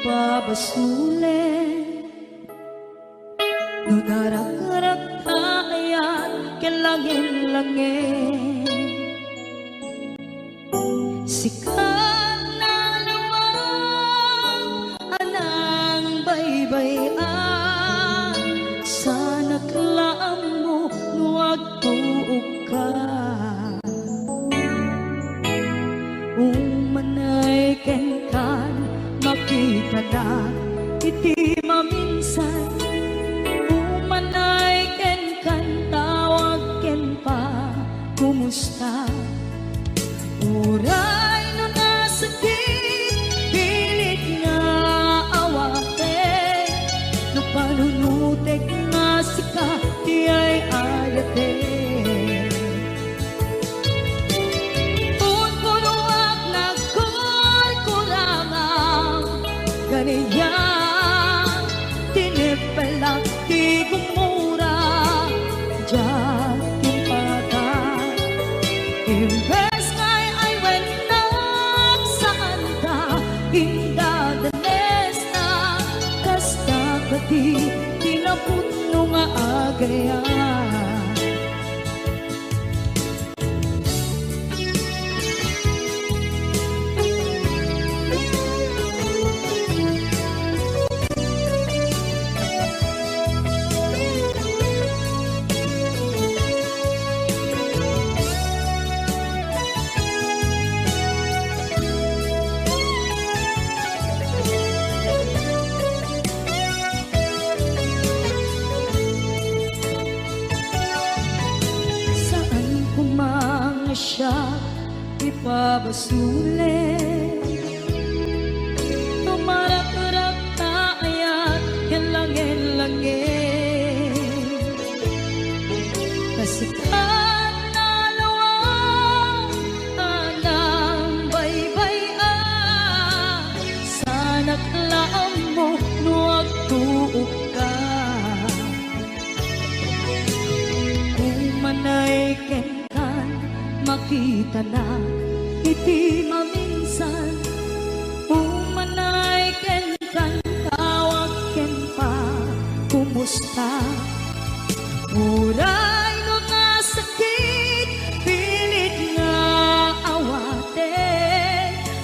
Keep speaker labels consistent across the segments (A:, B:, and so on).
A: ipabasulit. No darak-darak tayan kelangin-langin, sikat na naman anang baybayan. Sana't laang mo nuwag tuog ka, umanay kenkan makita na iti maminsan. Umanay kenkan tawag ken pa kumusta. Uray no nasakit pilit nga awate, no panunutek nga sika di ay ayate. Punpunuak na kurkurangang ganyan, tinipelak di gumura dyan timpakan. Imbes ngay ay wenak saan ta indadanes na, kasta kati tinaputno nga agayan. Siya ipabasulit, tumarak-rak tayan yan langin-langin, kasikat na lawang anang baybayan. Sana't laang mo nuwag tuog ka, umanay ken makita na iti maminsan. Umanay ken kan tawag ken pa kumusta. Uray no nga sakit pilit nga awate,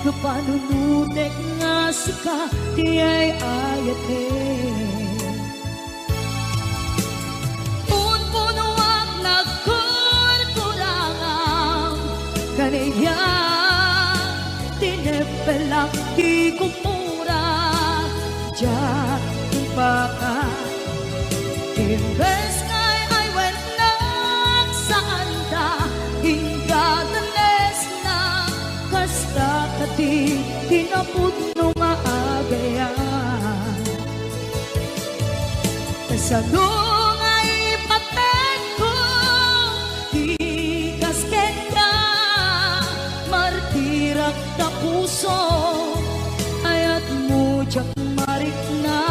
A: no panunutek nga sika di ay ayate. Punpunuak na kaniya tinepelak di kumura dyan timpakan. Imbes ngay ay wenak saan ta indadanes na, kasta kati tinaputno nga agayan. Kasano nga ipaten ko di kasken ka, martirak na puso ayat mo jak marik na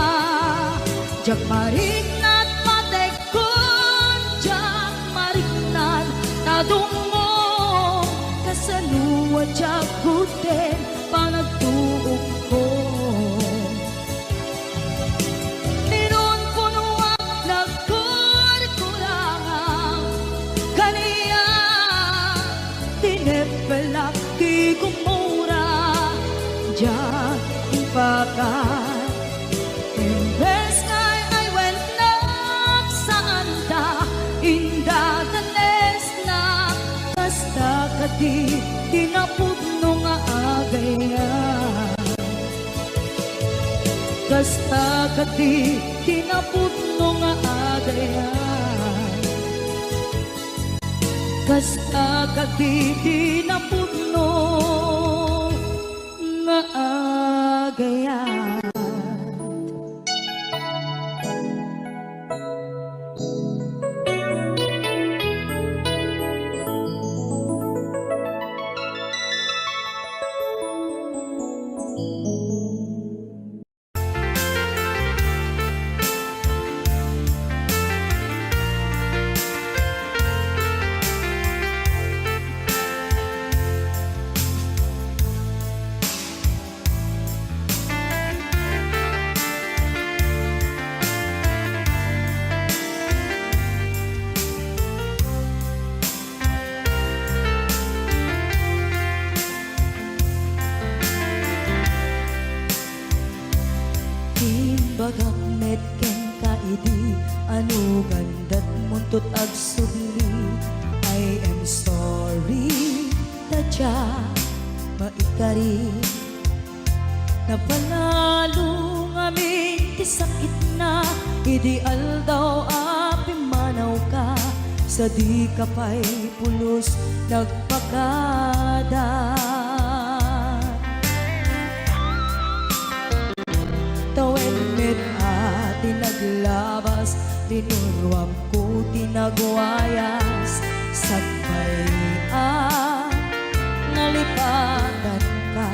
A: at matekon jak marik na tadong mo. Kasanuwa jak guten panagtuog ko, inon punuak na kurkurangang kaniya tinepelak di kumura dyan timpakan. Imbes ngay ay wenak saan ta indadanes na, kasta kati tinaputno nga agayan. Kasta kati tinaputno nga agayan. Kasta kati tinaputno nga agayan. Gandat muntot ag subli, I am sorry. Tadya maikari napanalo ngamin ti sakit na, ideal daw api manaw ka, sa di ka pa'y pulos nagpakada. Tawen met tinaglabas, tinurwam ko tinagwayas, sagbay nalipatan ka.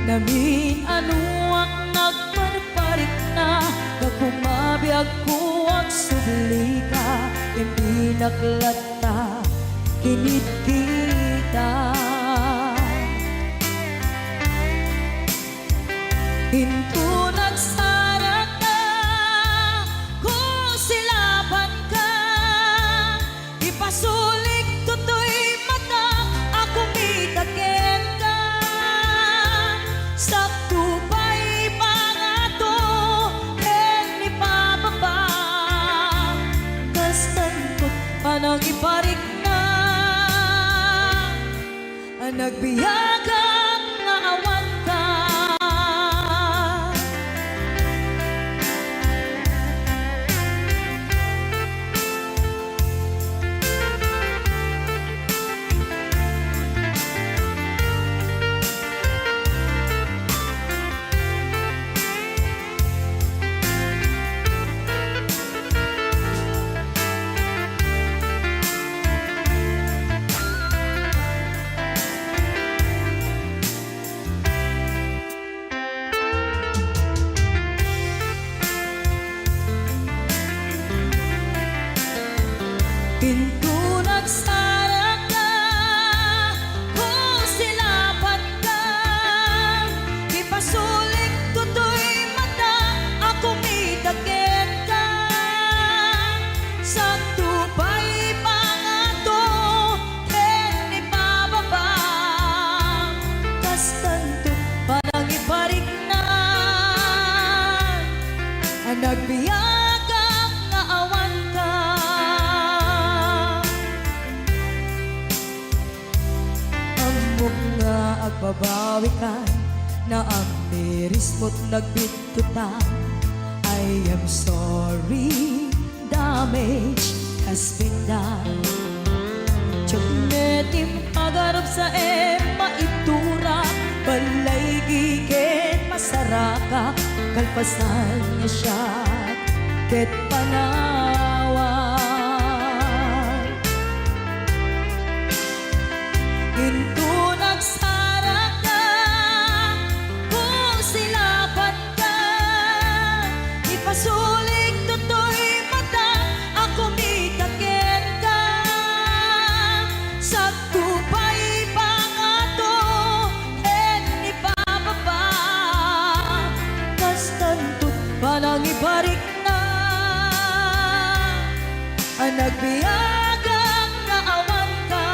A: Namin anuak nagparparik na, nagkumabiyag ko ang subli ka, hindi naklata, kinit kita. Hinto nagsara ka, kung silaban ka, ipasulik tutoy mata, ako mitakin ka. Sakto pa'y pangato, ken ipababa, kastantot panang iparik na, ang nagbiyagang nga awan ka. Pinto nagsara ka, kung silaban ka, ipasulik tutoy mata, ako mitakin ka. Sakto pa'y pangato, ken ipababa, kastanto parang iparik na, ang nagbiyagang nga awan ka. Nga agbabawi ka, na ang miris mo't nagbitutan. I am sorry, damage has been done. Tiyagnetim agarap sa maitura, balay gigen masaraka, kalpasan niya siya ket panawan. Hinto nagsara ka, kung silaban ka, ipasulik tutoy mata, ako mitakin ka. Sakto pa'y pangato, ken ipababa, kastantot panang ibarik na, ang nagbiyagang nga awan ka.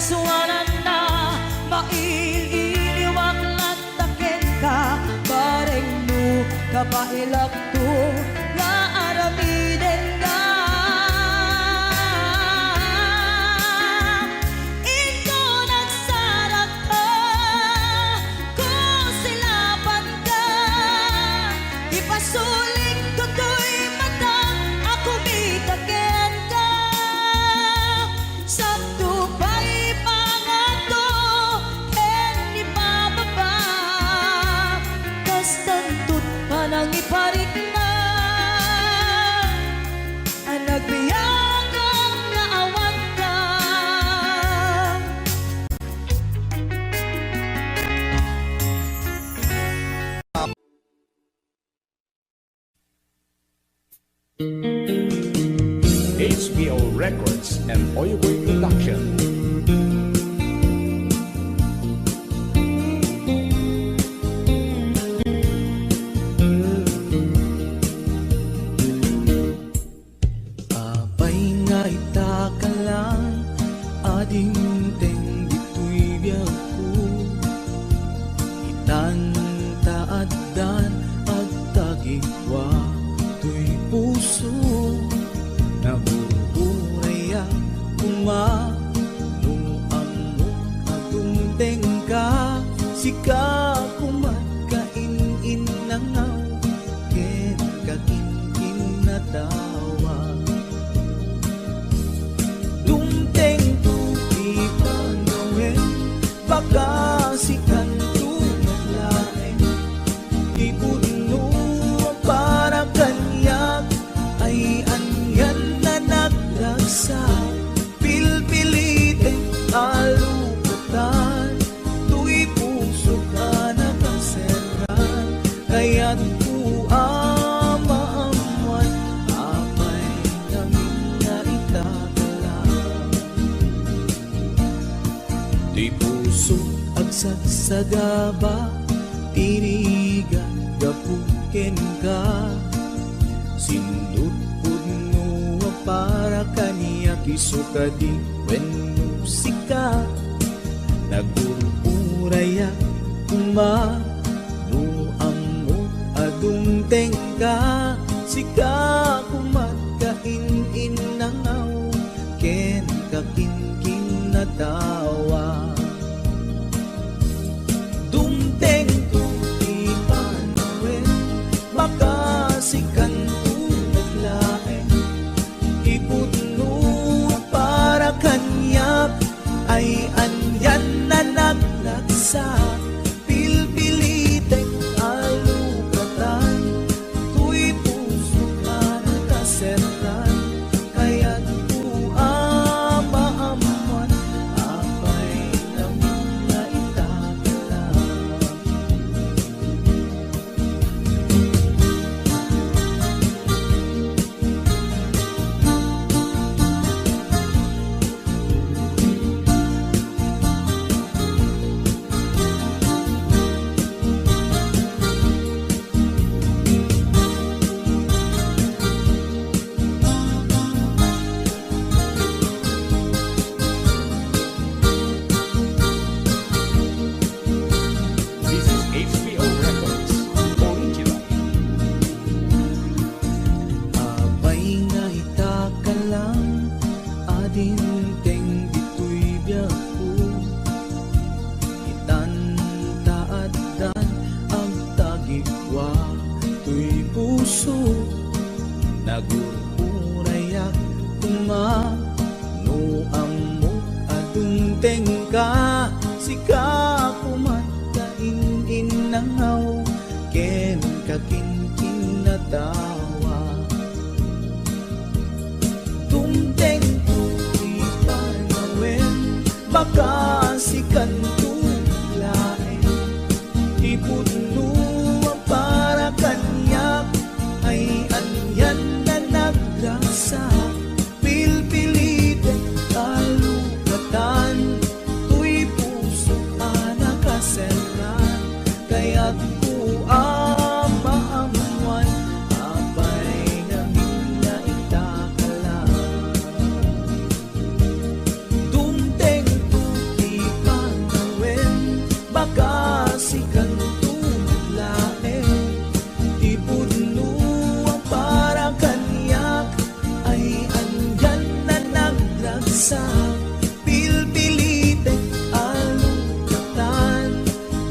A: Suwanan na, maililiwag latakin ka, bareng mo kapailak to, nga aramiden ka. Ikaw nagsarap ka, kung silaban ka, ipasulik tutoy mata, ako mitakin ka. Sakto pa'y pangato, ken ipababa, kastantot panang iparik na, ang nagbiyagang nga awan ka.
B: HBO Records and Oyoboy Production.
C: Apay nga itaka lang, ading teng dito'y biyak ko, itan taadan at tagi puso agsagsagaba, tiriga gapuken ka. Sindut pudno para kaniya kisukadi when musika. Nagururaya kuma no amot adung tengka. Sika kumagkain nangaw ken kakinkin na tawa. Dumteng ko di panawen makasikan naglaen. Ipudno para kanyak ay anyan na naglagsak. Pilpilitek alukatan, tuy puso ka nakaseran. Kaya't uama-aman apay ng mga itakala.
B: This is HBO Records, original.
C: Abay nga itakalang adin teng dito'y biyako. Itantaaddan ang tagigwa to'y puso. Nagururayak kuma no amot adung tengka. Sika kumagkain nangaw ken kakinkin na tawa. Tumteng tu'y panawen makasikan tulaen. Ipudno para kanyak ay anyan na nagrasa. Pilpilitek kalugatan, tuy puso ka nakaseran. Kaya't uama-amuan apay namin na itakala. Dumteng tu'y panawen makasikan tulaen. Ipudno para kanyak ay andyan na nagragsak. Pilpilitek alukatan,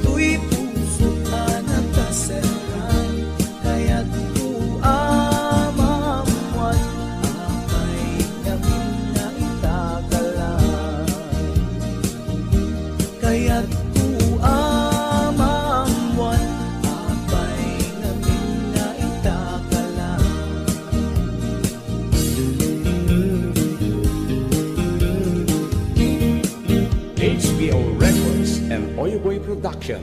C: tuy puso ka nakaseran. Kaya't uama-amuan apay namin na itakala. Kaya't uama-amuan apay namin na itakala.
B: HBO Records and Oyoboy Production.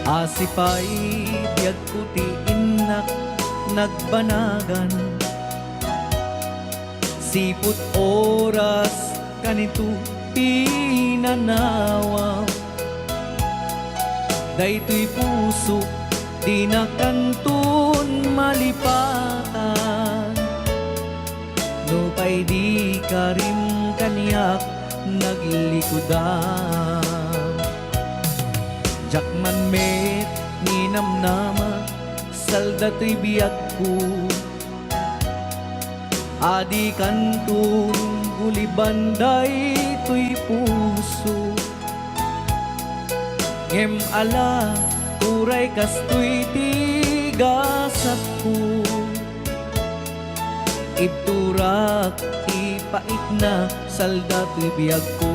C: Asipay biyag putiin nagbanagan. Siput oras kanito pinanawa. Daytoy puso di na kantun malipatan. No pay di ka rin kaniyak naglikodan. Jakman met ni namnama salda to'y biyag ko. Adi kantong gulibanday to'y puso. Ngem ala turay kasto'y tigasat ko. Ibturak ipait na salda to'y biyag ko.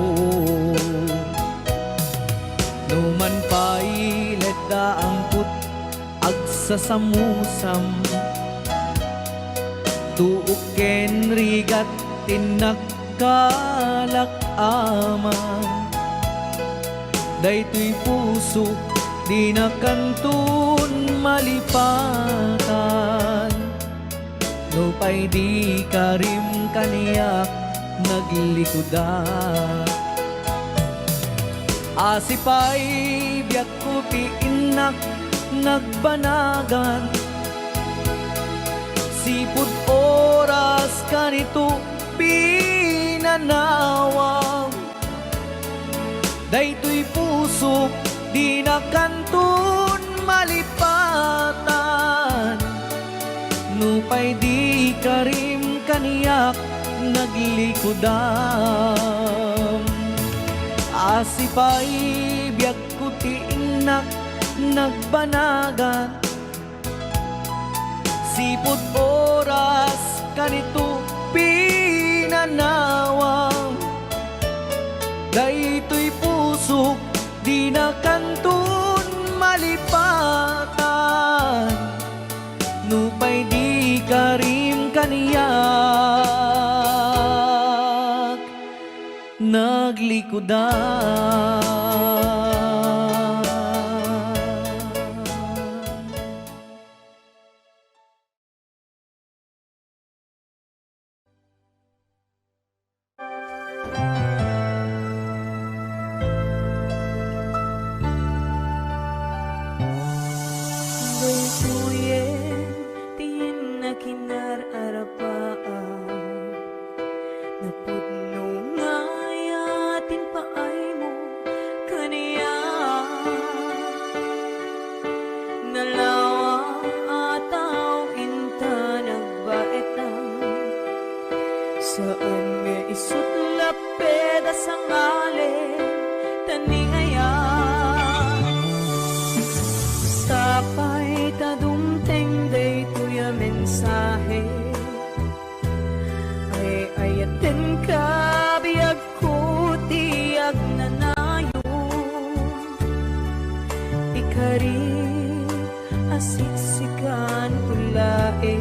C: Numan pa'y ledda ang put agsasamusam. Tuok ken rigat tinakkalak aman. Daytoy puso di na kantun malipatan. Nupay di karim kaniyak naglikuda. Asipay biyak ko piinak nagbanagan. Sipud oras kanito pinanawang. Daytoy puso di na kantun malipatan. Nupay di karim kaniyak naglikudam. Asipay biyak ko tiinak nagbanagan. Sipud oras kanito pinanawang. Daytoy puso di na kantun malipatan. Nupay di karim kaniyak naglikudan.
A: Daytoyen tin na kinararapaan. Napudno nga yatin paay mo kaniya. Nalawa ataw inta nagbaetang. Saan nga isutlap peda sa ngalen taniayan. Sapay tadumteng daytoy a mensahe. Ay ayaten ka biyag ko tiyag nanayon. Ikari asiksikan tulae.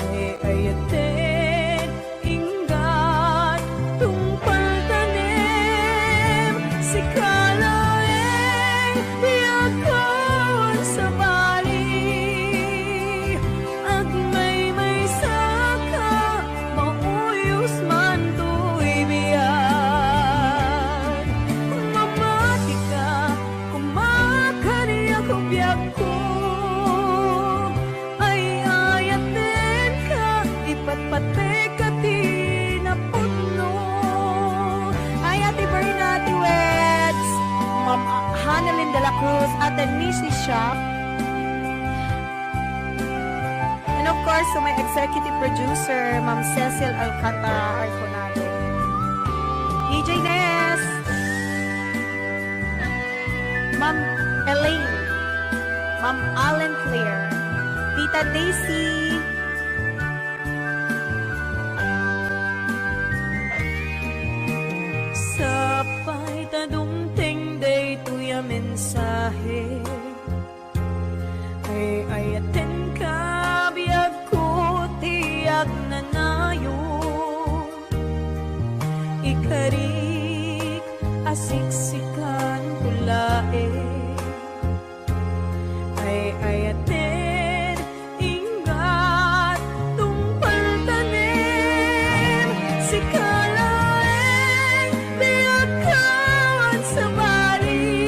A: Ay ayaten inggat tungpal tanim. Sikalaeng biyagkawan sa bali. Agmay saka mauyos man to'y biyan. Mamati ka, kumakariya ko biyag ko. Ay ayaten ka, ipatpate ka tinapudno. Ay Ate Berna, Ate Weds, Ma'am Hanalyn de la Cruz, Ate Nisi Shop. And of course, to my executive producer, Ma'am Cecil Alcantara Arconado. DJ Ness, Ma'am Elaine, Ma'am Allen Claire, Tita Daisy, sapay tadumteng daytoy a mensahe. Ay ayaten ka biyag ko tiyag nanayon. Ikarik asiksikan tulae. Ay ayaten ingat tungpal tanim. Sikalaeng biyagkawan sa bali.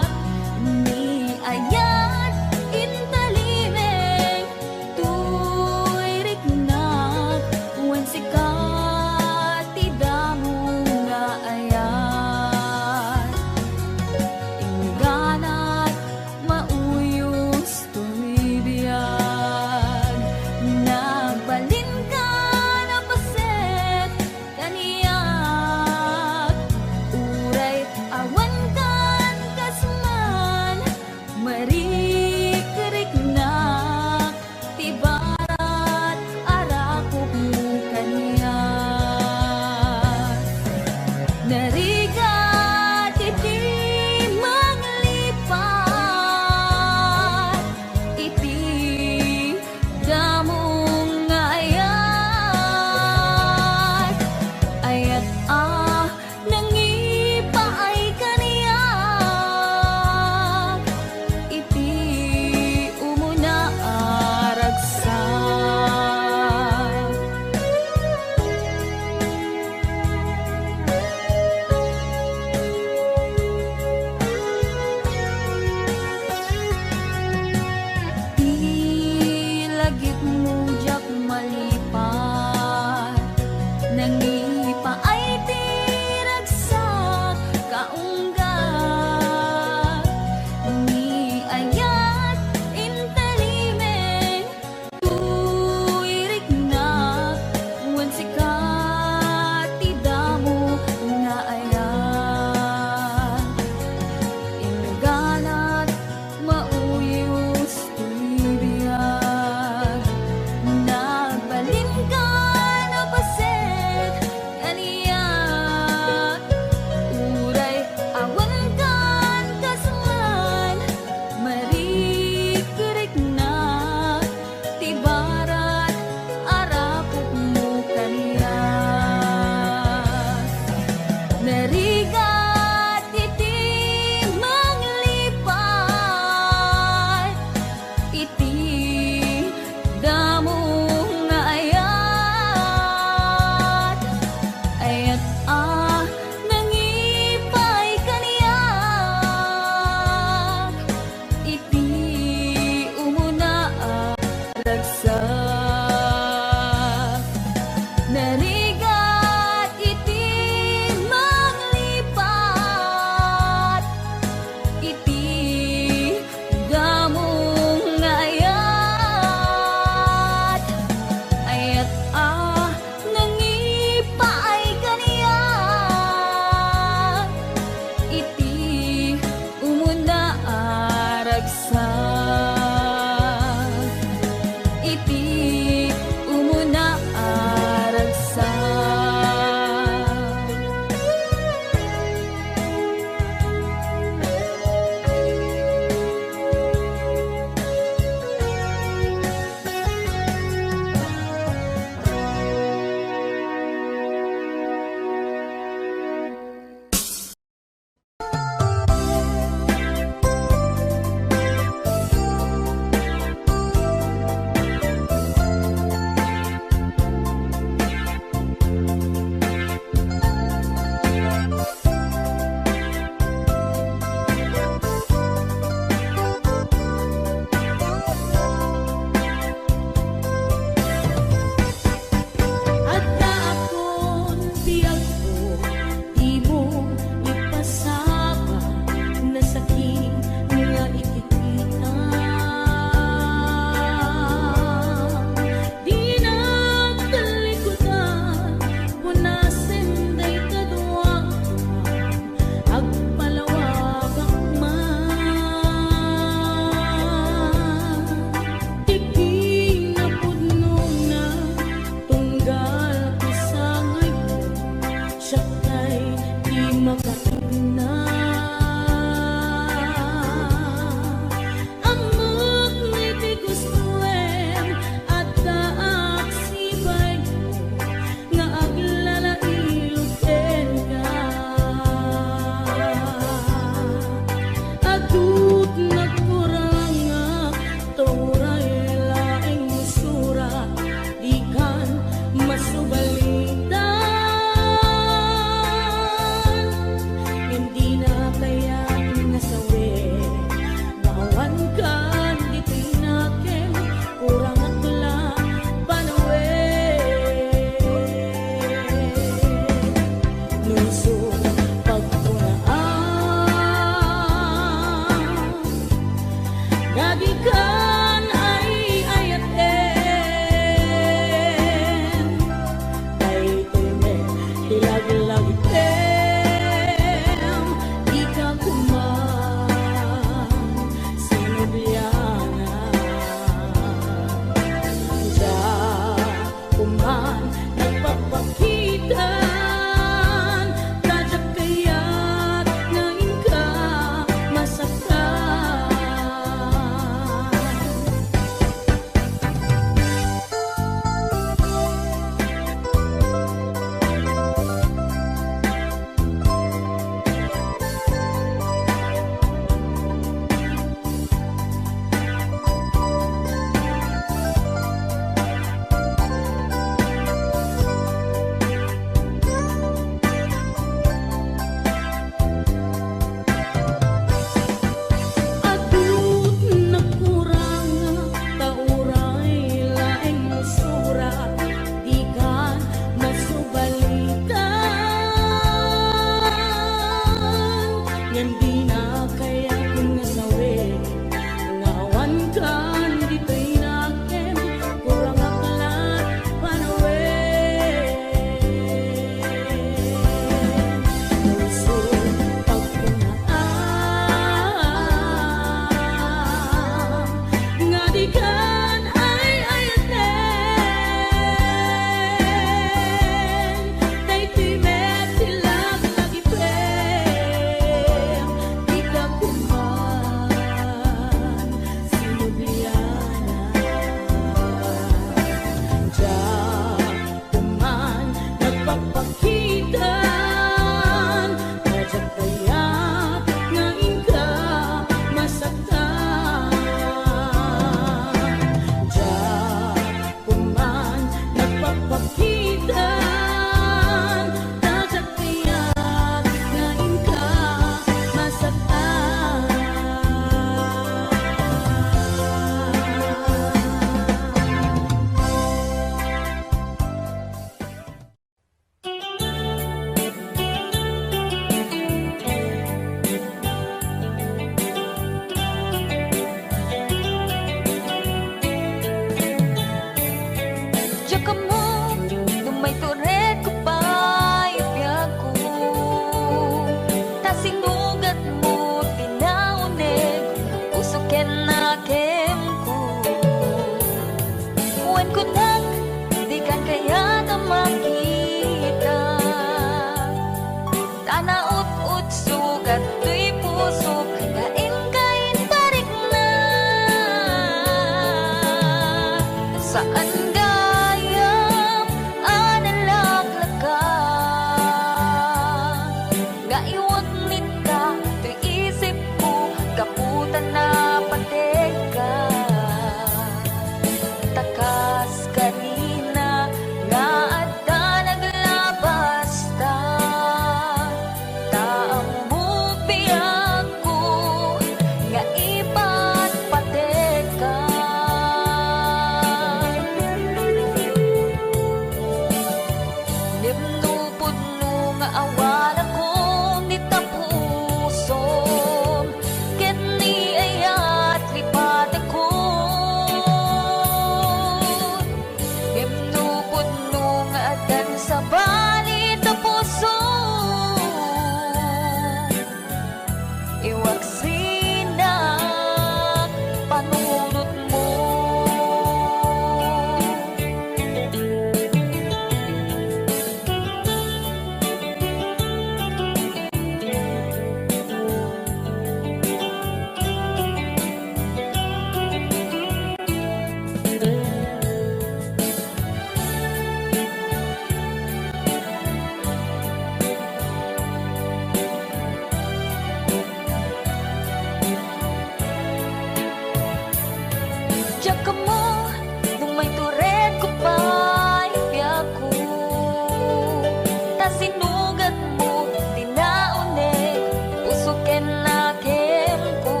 D: ta sinugat mo tinaunig puso ken na kem ko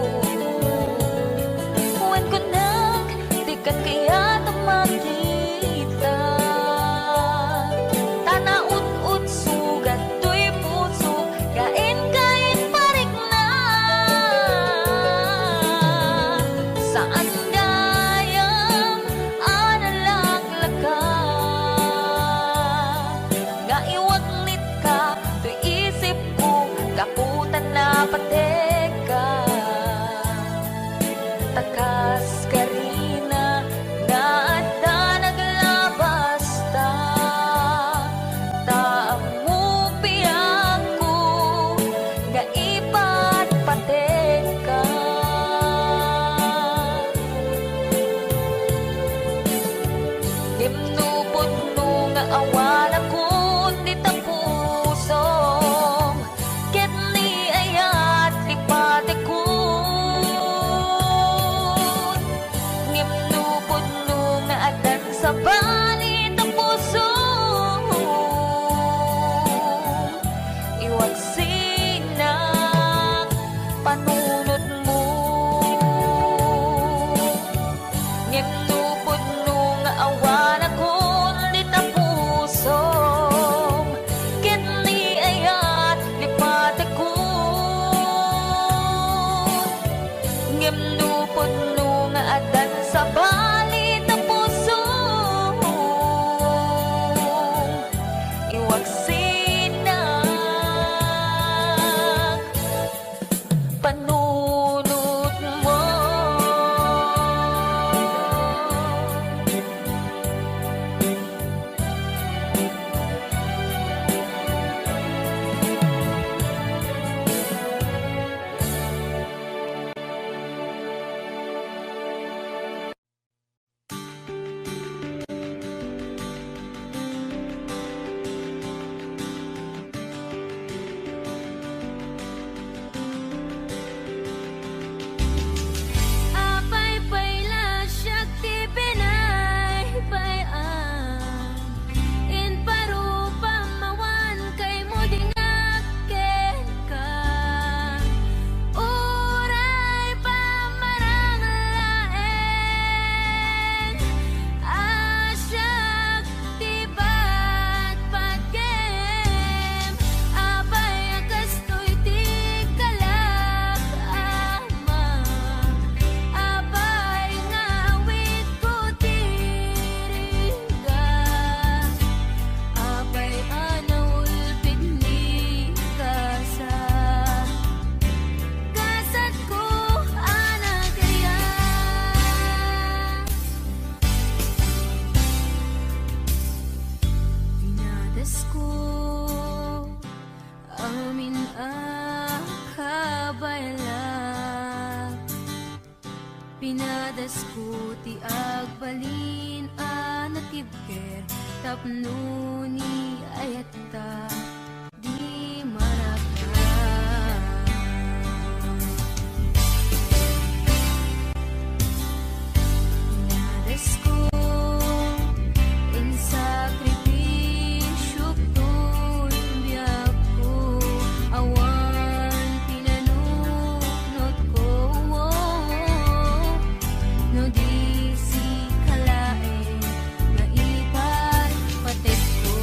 D: wen ko nag di ka kaya makita tanaud-ud sugat tuy puso kain parik na saan gayam analaglag ka nga iwaglit ka tuy isip ko kaputan na patek ka takas ka rin na adda naglabas ta taamu piyag ko nga ipat patek ka himnupod no nga awan ako di tapusong ket ni ayat lipate ko himnupod no nga adan sa bali tapusong iwag sinang panunod mo himnupod no nga awan ako di tapusong ket ni ayat lipate ko himnupod no nga adan sa bali tapusong iwag sinang panunod mo.
E: Apay payla syakti pinay payan in parupa mawan kay mo dingaken ka uray pamarang laeng asyak tibat pagkem apay akastoy ti kalak ama apay ngawit ko tiringga apay anaulpit ni kasat ko anak kaya pinadas ko amin akabayla pinadas ko ti agbalin anatibker tapno ni ayata di maraka pinadas ko in sakripisyo ko'y biyak ko awan pinanunot ko no di si kalae nga ipat patek ko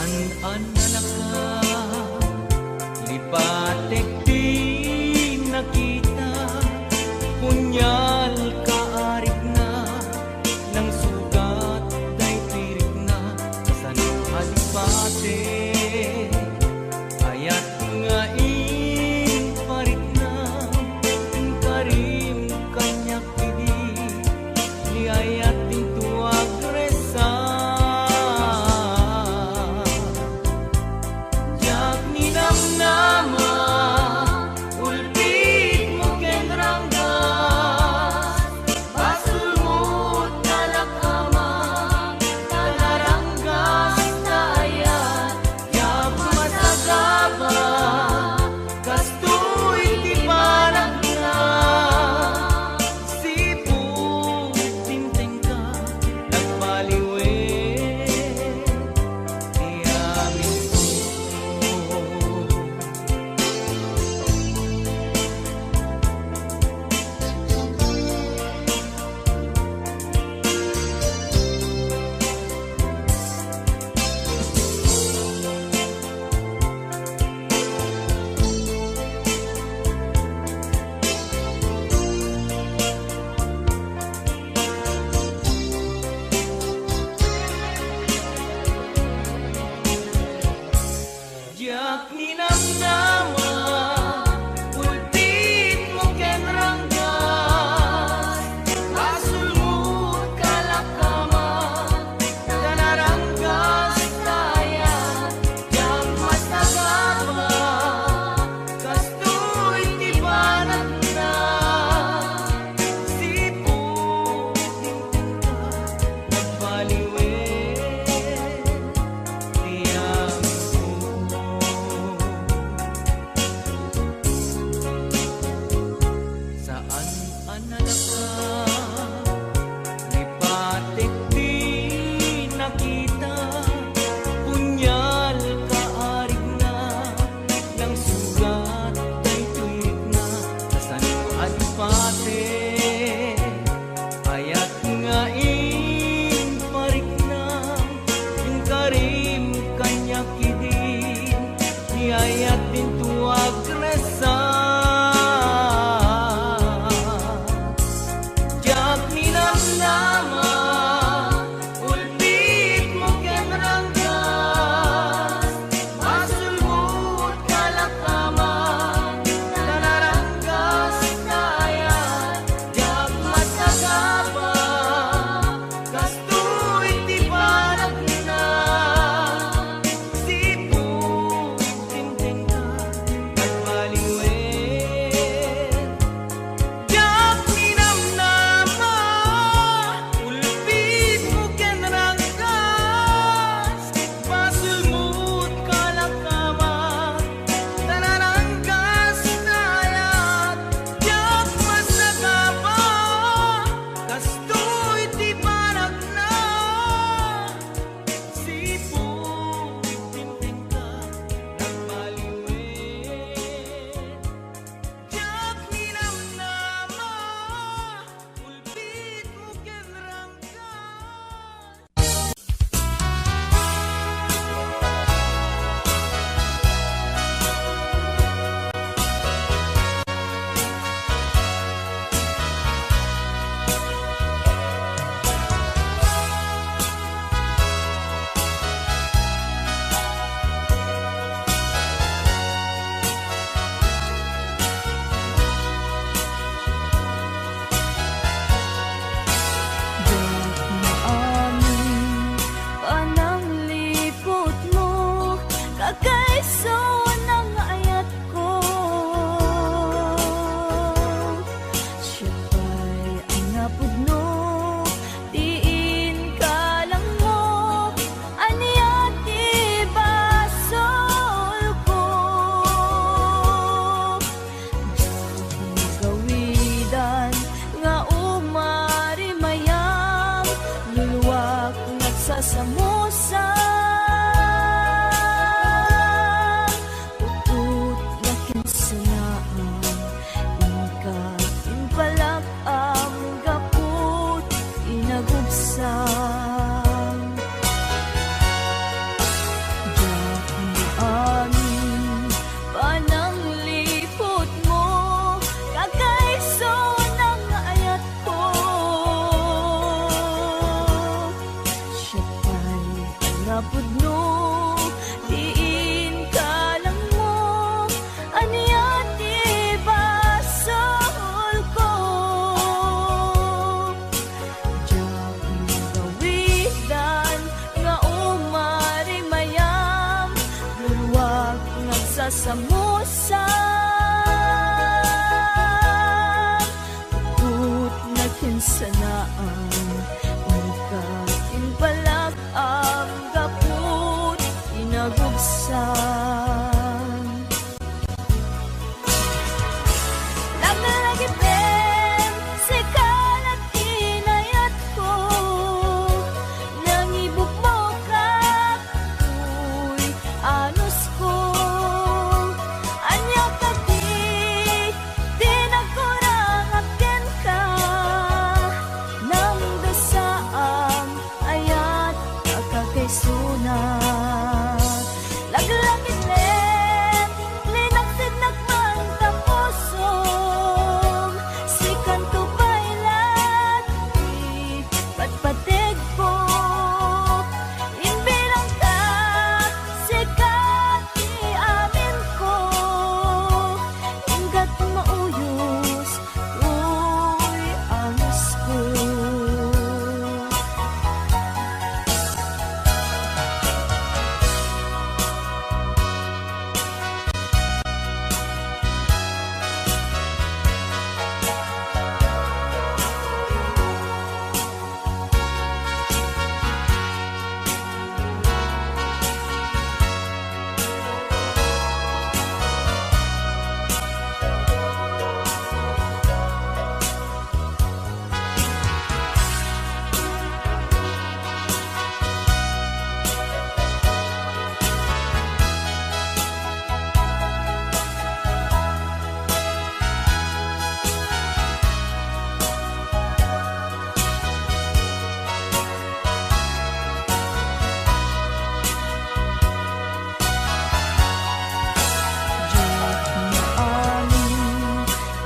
C: An-anak ka, lipatek di nakita, punyal kaarik na, ng sugat day tirik na, sanang halipate, ayat nga parik na, karim kanyak pidi, ni ayat din tuwag resa. Jak ni nama ulpit mo ken ranggas, basulmut kalakama, kanaranggas na ayat, yak masagaba, kastoy ti parang na, siput tinteng ka, nagbaliwe, di amin ko. Jak ni nama ulpit mo ken ranggas, basulmut kalakama, kanaranggas taya, jak masagaba, kastoy ti banat na, siput tinteng ka, nagbaliwe, di amin ko.
A: nagsasamusang Put na kinsanaan Ungkatin palag ang gaput inagubsan Lagi ben si kalat inayat ko Nangibog mo ka Uy, anos ko Anya ka di nagkurang akin ka Nang dasaam ayat kakakaisunat Laglangin len, linaksid nagman tapusong Sikan to bailat, patpatig ko Inbilang ka, sikat amin ko Ingat mauyos, uy, angas ko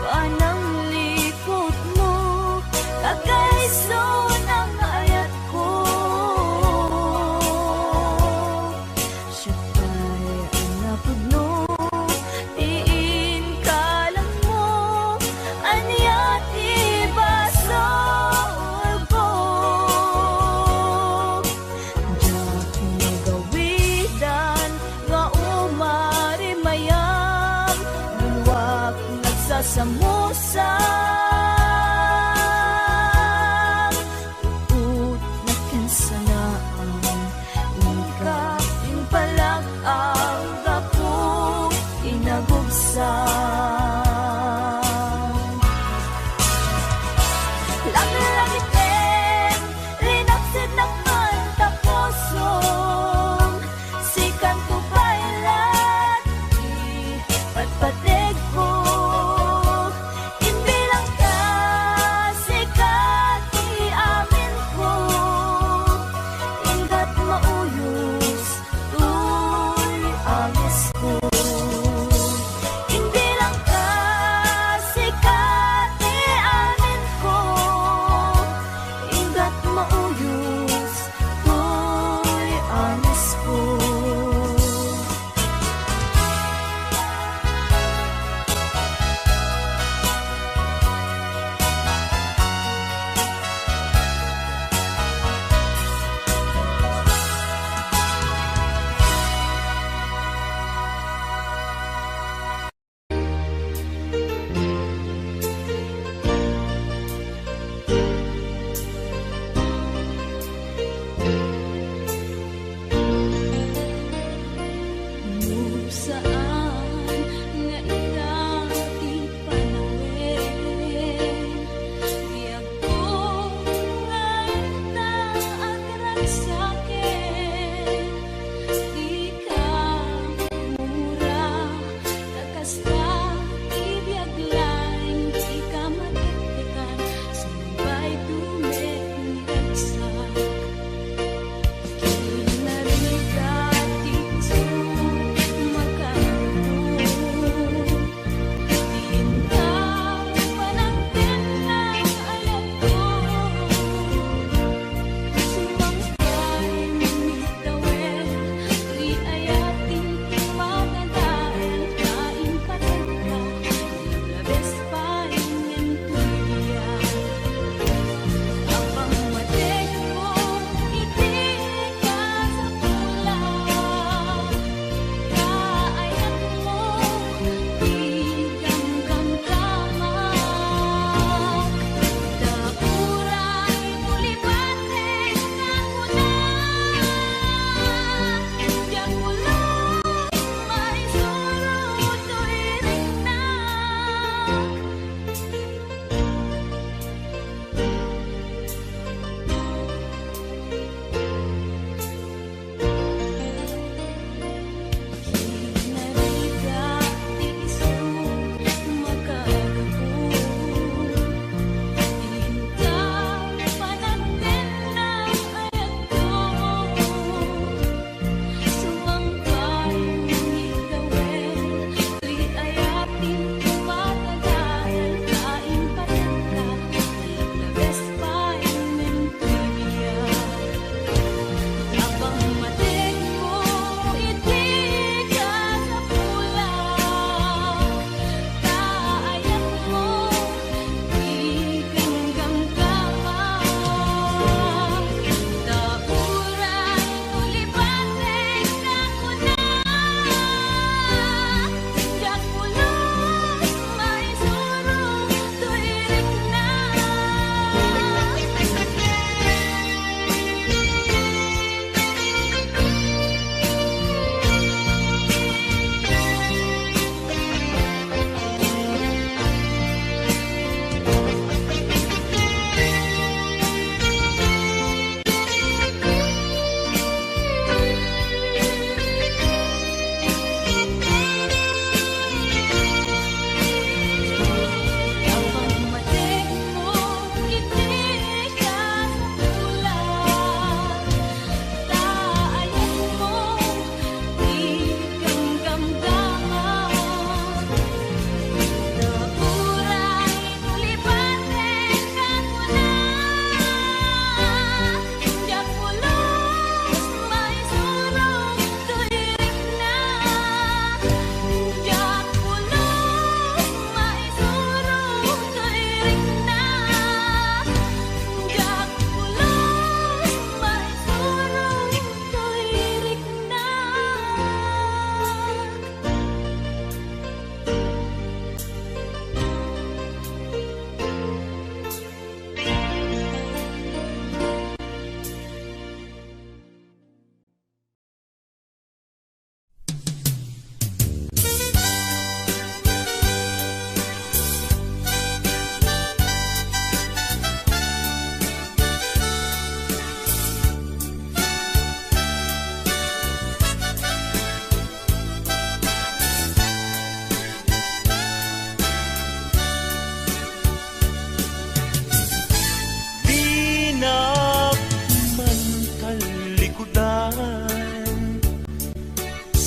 A: Panang likod mo Kagaiso ng ayat ko Siya pa'y anapod no Tiin ka lang mo Anyat ibasol ko Diyak magawidan Nga umari mayam Luwak nagsasamusang Put na kinsanaan Ungkatin palag ang gapu inagubsan Langit din, rinaksid nagman tapusong Sikan ko bailat, patpatig ko Inbilang ka, sikat amin ko Ingat mauyos, uy, angis ko Inbilang ka, sikat amin ko Ingat mauyos, uy, angis ko Saan nga ikati panawin Biyag ko nga itaagrak sa'kin Di ka mura Kakasta ibiyag laing Di ka matiktikan Sumbay dumeknagsak Kinarigati to Magkakaroon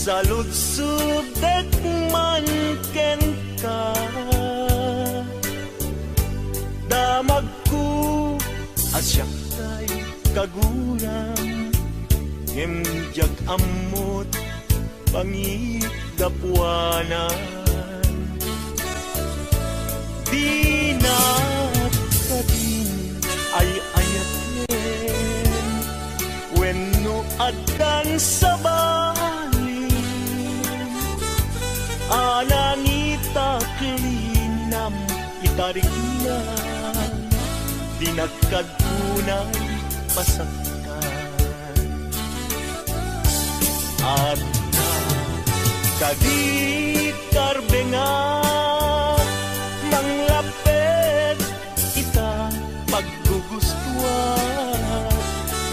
C: sa lutsud man ken ka. Damag ko asyak kay kaguram, himjag amot pangigdapuanan. Di na ka din ay ayaten, wenno addan sa balin. Anangita klinam itarik na, di nagkadunay pasaktan. At kadi karbenga manglapet ita paggugustuhan.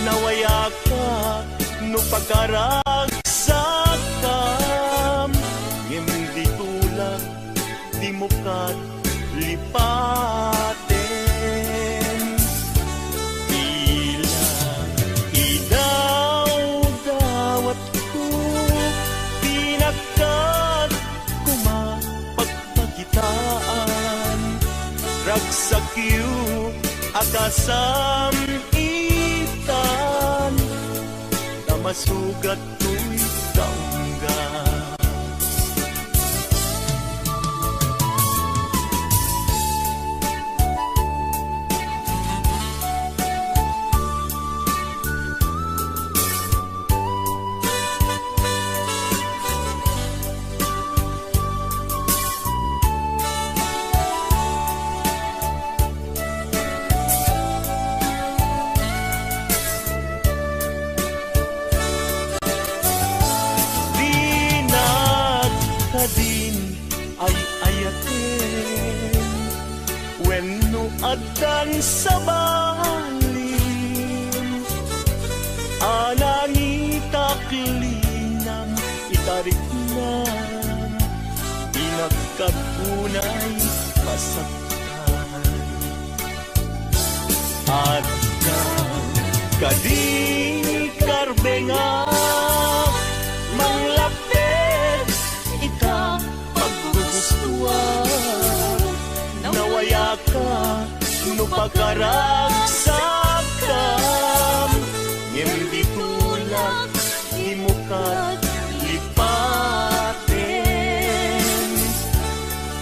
C: Nawaya ka no pagkaragsakam, hindi tulak di mo kat lipaten. Tila idaw-dawat ko, pinakat kumapagpagitaan. Ragsakyo akasam itan, na masugat ko'y kaungga. Din ay ayaten, wenno addan sa balin. Anangita klinam itarik na, inagkapunay masaktan. At kadi karbenga manglapet ita paggugustuhan. Nawaya ka no pagkaragsakam, hindi tulak di mo kat lipaten.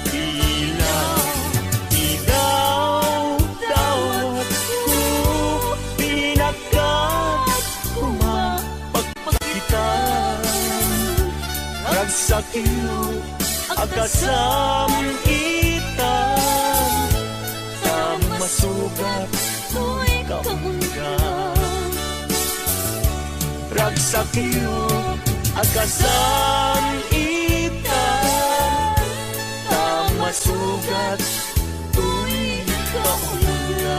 C: Tila idaw-dawat ko, pinakat kumapagpagitan. Ragsakyo akasam itan, sa masugat ko'y kaungga. Ragsakyo akasam itan, sa masugat ko'y kaungga.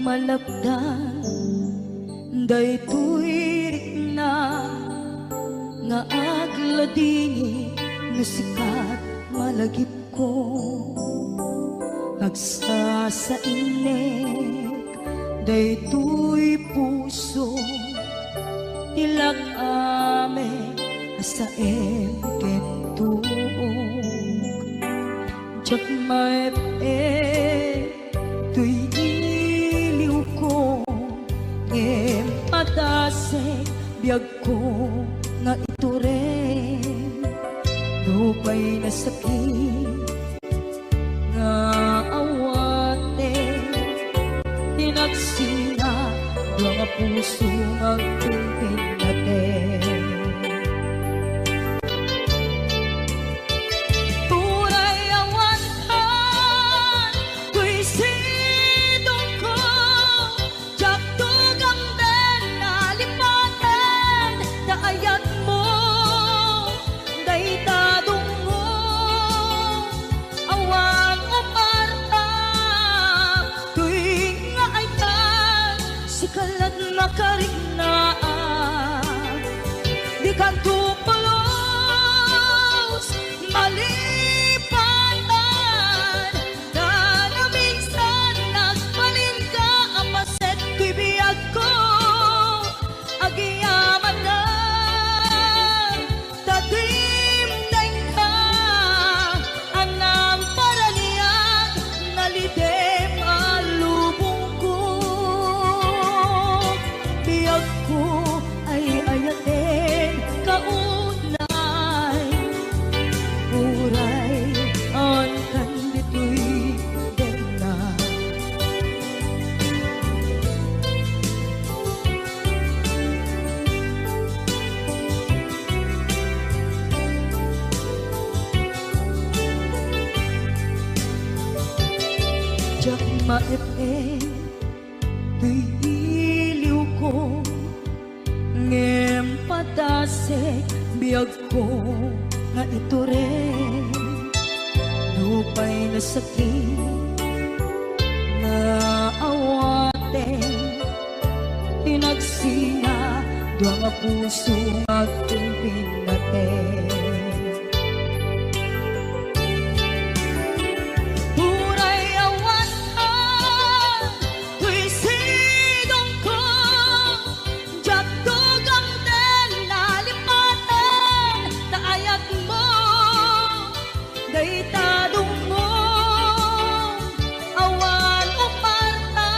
A: Malapdan daytoy rikna nga agladini nga sikat malagip ko agsasainek daytoy puso tilag ame asaem ken tuog jak maep tuy patasek biyag ko nga ito rin lupay na sakit nga awate tinagsina mga puso ang tulpin natin tunay awantan kuy sidong ko jak tugang ayat mo, daytadong mo, awang uparta, tuwing nga ayat, si kalat makariknaan, di ka tupulos, malipatan, na minsan nagpalin ka, apaset ko'y biyag ko, agiyaman na. Jak maep-e tuy iliw ko ngem patasek biyag ko nga ito rin lupay na sakit na awate tinagsina dua nga puso magtulpin natin daytadong mo awan uparta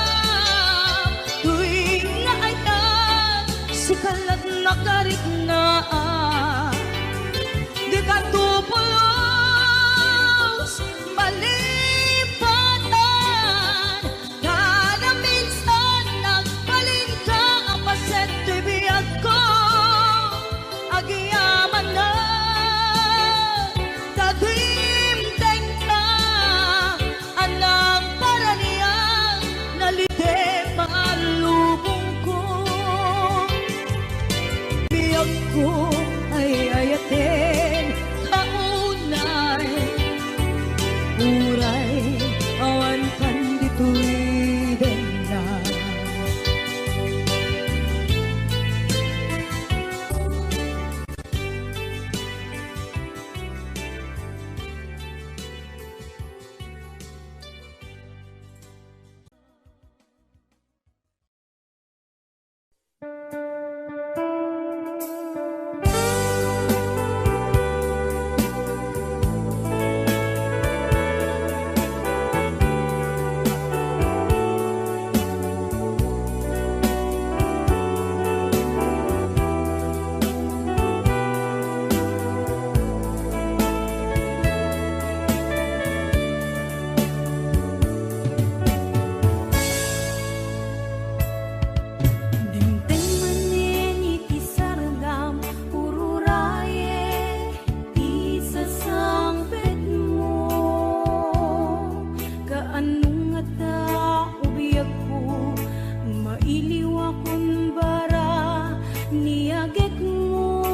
A: mailiw akong bara niyagek mo.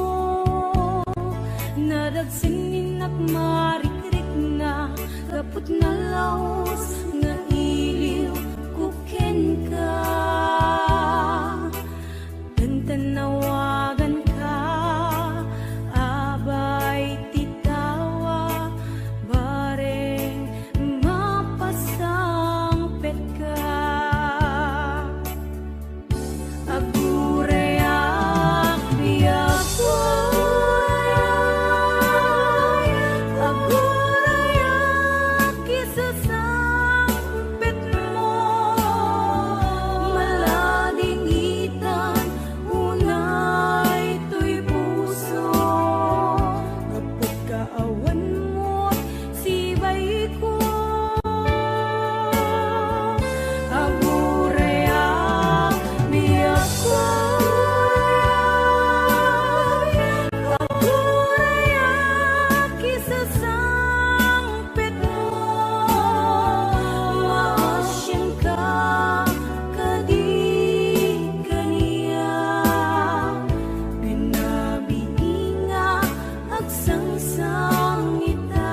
A: Nadagsin at marikrik na kaput na laos nga iliw kuken ka. Tantanawagan ka, abay titawa, bareng mapasang pet ka. Agurayak biyak ko, agurayak isasang pet mo. Malading itan, unay to'y puso. Kapag kaawan mo't sibay ko. Agurayak biyak ko, agurayak isasang pet mo. Maasyan ka, kadi kaniya. Pinabiinga agsangsang ita.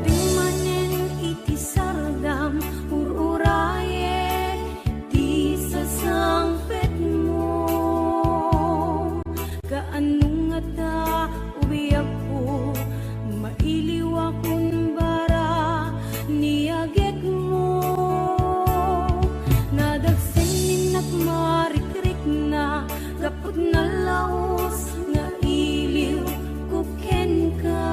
A: Timanen iti sardam, ururaye ti sasangpet mo. Kaanong nga ta ubiyak ko, mailiw akong bara niyagek mo. Nadagsin at marikrik na kaput na laos nga iliw kuken ka.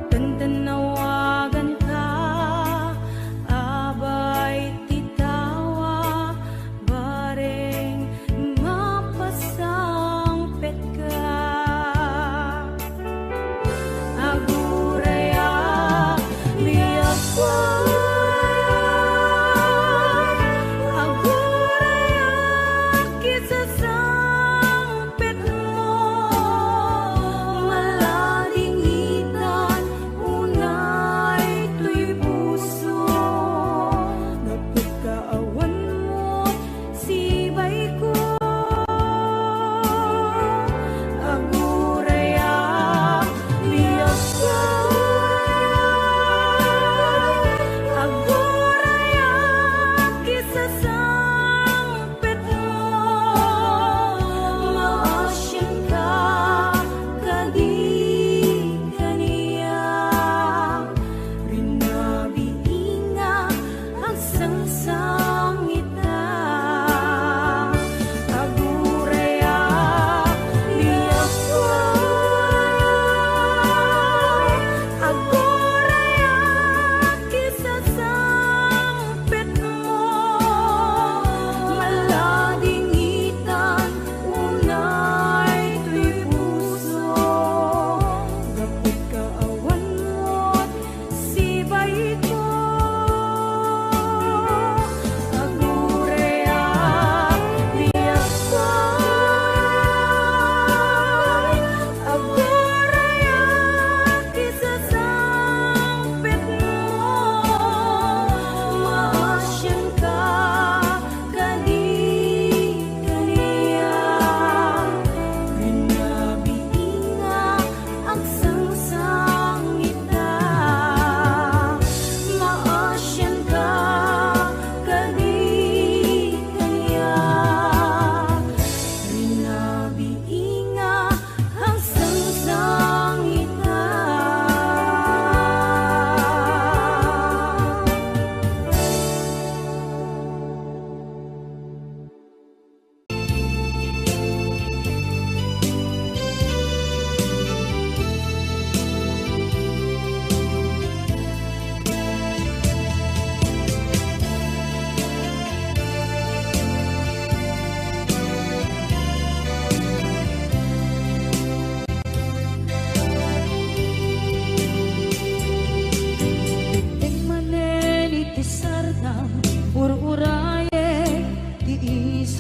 A: Tantanawagan ka, abay titawa, bareng mapasang pet ka. Agurayak biyak ko, agurayak isasang pet mo. Malading itan, unay to'y puso. Kapag kaawan mo't sibay ko. Agurayak biyak ko, agurayak isasang pet mo. Maasyan ka, kadi kaniya. Rinabiinga agsangsang ita. Agurayak biyak ko, agurayak isasang pet mo.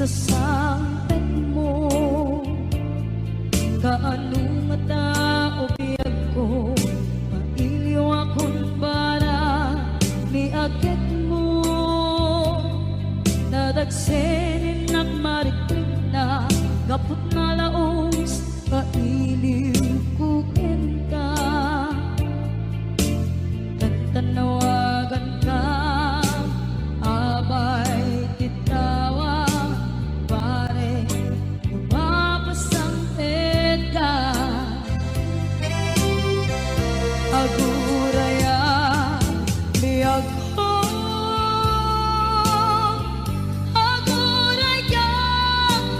A: sasampet mo. Kaano nga tao biyag ko, mailiw akong para ni agit mo. Nadagsenin at mariklik na gapot na laos, kailiw kukin ka. Tanawagan ka, abay titawa, pare umapasangpet ka. Aguraya biyag ko, aguraya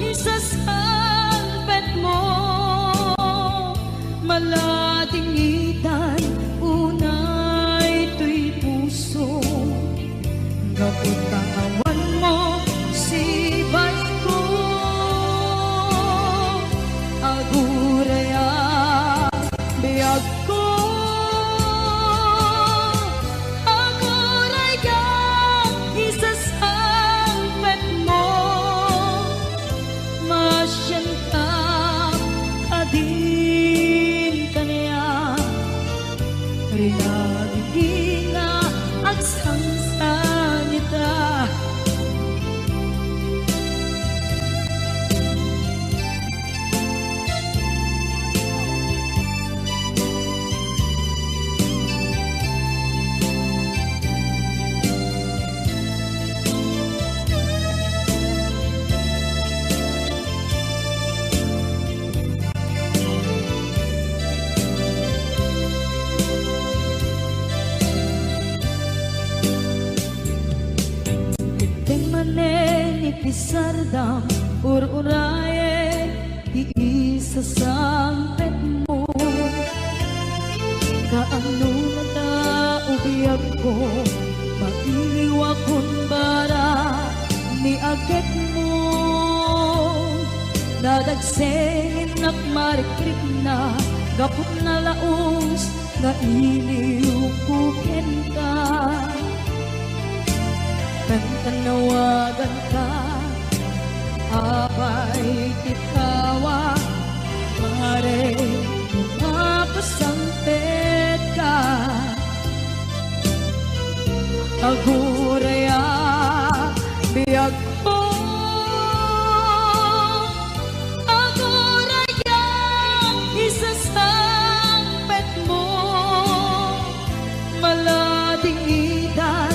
A: isasangpet mo. Malatingitan unay to'y puso, kaputawan mo si bay ko. Aguraya biyag ko, aguraya isasangpet mo. Masyan ka, adin ka niya, rinagiging na at sangsanita. Isardam ururaye iisasampet mo. Kaano nga tao biyag ko, mailiw akong bara ni agit mo. Nadagsenin at marikrik na gapot na laos, na iliw kukin ka. Tanawagan ka, abay titawa, pare umapasangpet ka. Aguraya biyag ko, aguraya isasangpet mo. Malading idan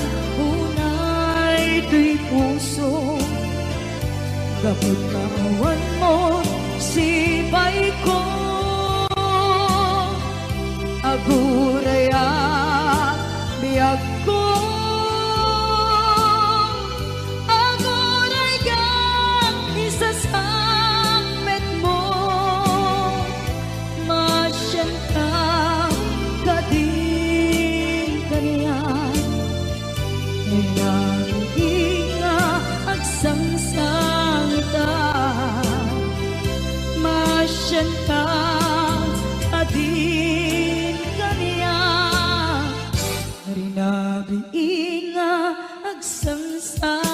A: to'y puso, gapot kawan mo si bay ko. Aguraya biyag ko, aguraya isasangpet mo. Masyan ka, kadin kaniyan, sangsangita. Masyan ka, adin kaniya, rinabiin nga agsangsangita.